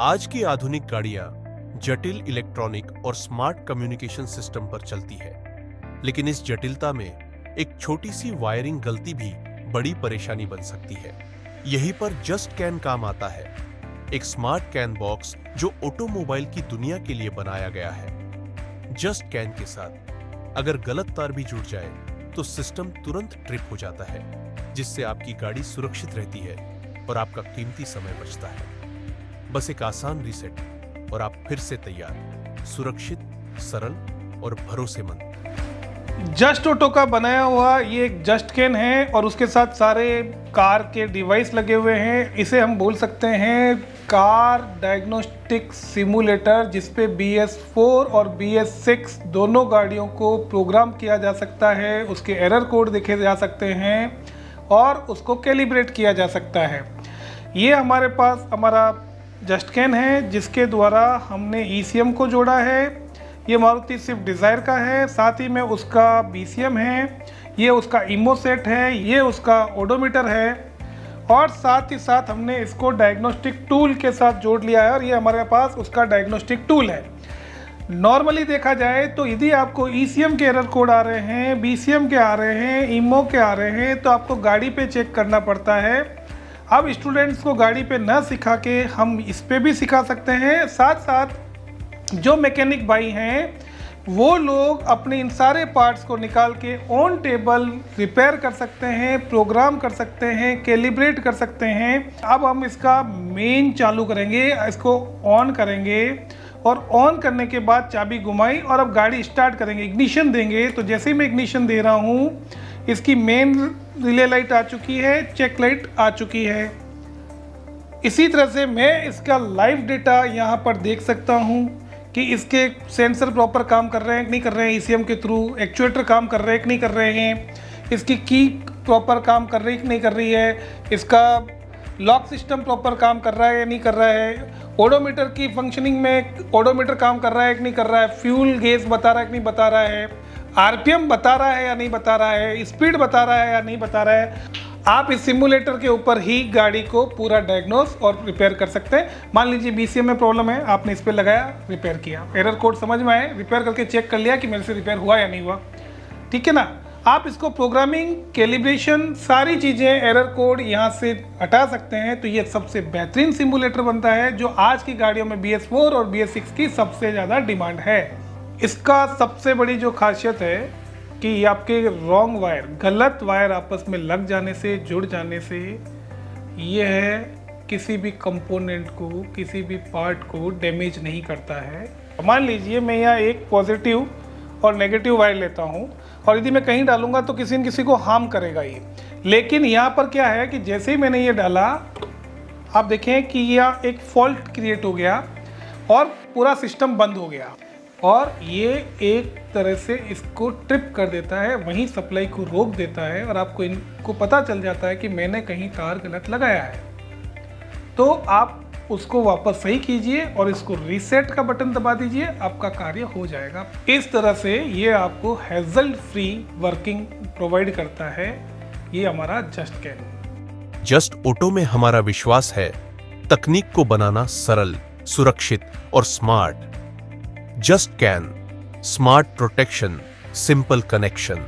आज की आधुनिक गाड़ियां जटिल इलेक्ट्रॉनिक और स्मार्ट कम्युनिकेशन सिस्टम पर चलती है, लेकिन इस जटिलता में एक छोटी सी वायरिंग गलती भी बड़ी परेशानी बन सकती है। यहीं पर जस्ट कैन काम आता है, एक स्मार्ट कैन बॉक्स जो ऑटोमोबाइल की दुनिया के लिए बनाया गया है। जस्ट कैन के साथ अगर गलत तार भी जुड़ जाए तो सिस्टम तुरंत ट्रिप हो जाता है, जिससे आपकी गाड़ी सुरक्षित रहती है और आपका कीमती समय बचता है। बस एक आसान रीसेट और आप फिर से तैयार, सुरक्षित, सरल और भरोसेमंद। जस्ट ऑटो का बनाया हुआ ये एक जस्ट कैन है और उसके साथ सारे कार के डिवाइस लगे हुए हैं। इसे हम बोल सकते हैं कार डायग्नोस्टिक सिमुलेटर, जिसपे BS4 और BS6 दोनों गाड़ियों को प्रोग्राम किया जा सकता है, उसके एरर कोड देखे जा सकते हैं और उसको कैलिब्रेट किया जा सकता है। ये हमारे पास हमारा जस्ट कैन है, जिसके द्वारा हमने ECM को जोड़ा है। ये मारुति स्विफ्ट डिज़ायर का है, साथ ही में उसका BCM है, ये उसका इमो सेट है, ये उसका ओडोमीटर है और साथ ही साथ हमने इसको डायग्नोस्टिक टूल के साथ जोड़ लिया है और ये हमारे पास उसका डायग्नोस्टिक टूल है। नॉर्मली देखा जाए तो यदि आपको ECM के एरर कोड आ रहे हैं, BCM के आ रहे हैं, इमो के आ रहे हैं, तो आपको गाड़ी पे चेक करना पड़ता है। अब स्टूडेंट्स को गाड़ी पे न सिखा के हम इस पे भी सिखा सकते हैं। साथ साथ जो मैकेनिक भाई हैं वो लोग अपने इन सारे पार्ट्स को निकाल के ऑन टेबल रिपेयर कर सकते हैं, प्रोग्राम कर सकते हैं, कैलिब्रेट कर सकते हैं। अब हम इसका मेन चालू करेंगे, इसको ऑन करेंगे और ऑन करने के बाद चाबी घुमाई और अब गाड़ी स्टार्ट करेंगे, इग्निशन देंगे। तो जैसे ही मैं इग्निशन दे रहा हूँ, इसकी मेन रिले लाइट आ चुकी है, चेक लाइट आ चुकी है। इसी तरह से मैं इसका लाइव डेटा यहाँ पर देख सकता हूँ कि इसके सेंसर प्रॉपर काम कर रहे हैं कि नहीं कर रहे हैं, ECM के थ्रू एक्चुएटर काम कर रहे हैं कि नहीं कर रहे हैं, इसकी की प्रॉपर काम कर रही है कि नहीं कर रही है, इसका लॉक सिस्टम प्रॉपर काम कर रहा है या नहीं कर रहा है, ओडोमीटर की फंक्शनिंग में ओडोमीटर काम कर रहा है कि नहीं कर रहा है, फ्यूल गेज बता रहा है कि नहीं बता रहा है, RPM बता रहा है या नहीं बता रहा है, स्पीड बता रहा है या नहीं बता रहा है। आप इस सिमुलेटर के ऊपर ही गाड़ी को पूरा डायग्नोस और रिपेयर कर सकते हैं। मान लीजिए BCM में प्रॉब्लम है, आपने इस पर लगाया, रिपेयर किया, एरर कोड समझ में आए, रिपेयर करके चेक कर लिया कि मेरे से रिपेयर हुआ या नहीं हुआ, ठीक है ना। आप इसको प्रोग्रामिंग, कैलिब्रेशन, सारी चीज़ें, एरर कोड यहाँ से हटा सकते हैं। तो ये सबसे बेहतरीन सिमुलेटर बनता है जो आज की गाड़ियों में BS4 और BS6 की सबसे ज़्यादा डिमांड है। इसका सबसे बड़ी जो खासियत है कि आपके रॉन्ग वायर, गलत वायर आपस में लग जाने से, जुड़ जाने से, ये है किसी भी कंपोनेंट को, किसी भी पार्ट को डैमेज नहीं करता है। मान लीजिए मैं यहाँ एक पॉजिटिव और नेगेटिव वायर लेता हूँ और यदि मैं कहीं डालूंगा तो किसी न किसी को हार्म करेगा ये। लेकिन यहाँ पर क्या है कि जैसे ही मैंने ये डाला, आप देखें कि यह एक फॉल्ट क्रिएट हो गया और पूरा सिस्टम बंद हो गया और ये एक तरह से इसको ट्रिप कर देता है, वहीं सप्लाई को रोक देता है और आपको इनको पता चल जाता है कि मैंने कहीं तार गलत लगाया है। तो आप उसको वापस सही कीजिए और इसको रीसेट का बटन दबा दीजिए, आपका कार्य हो जाएगा। इस तरह से ये आपको हैजल फ्री वर्किंग प्रोवाइड करता है, ये हमारा जस्ट कैन। जस्ट ऑटो में हमारा विश्वास है तकनीक को बनाना सरल, सुरक्षित और smart. Just can, smart protection, simple connection.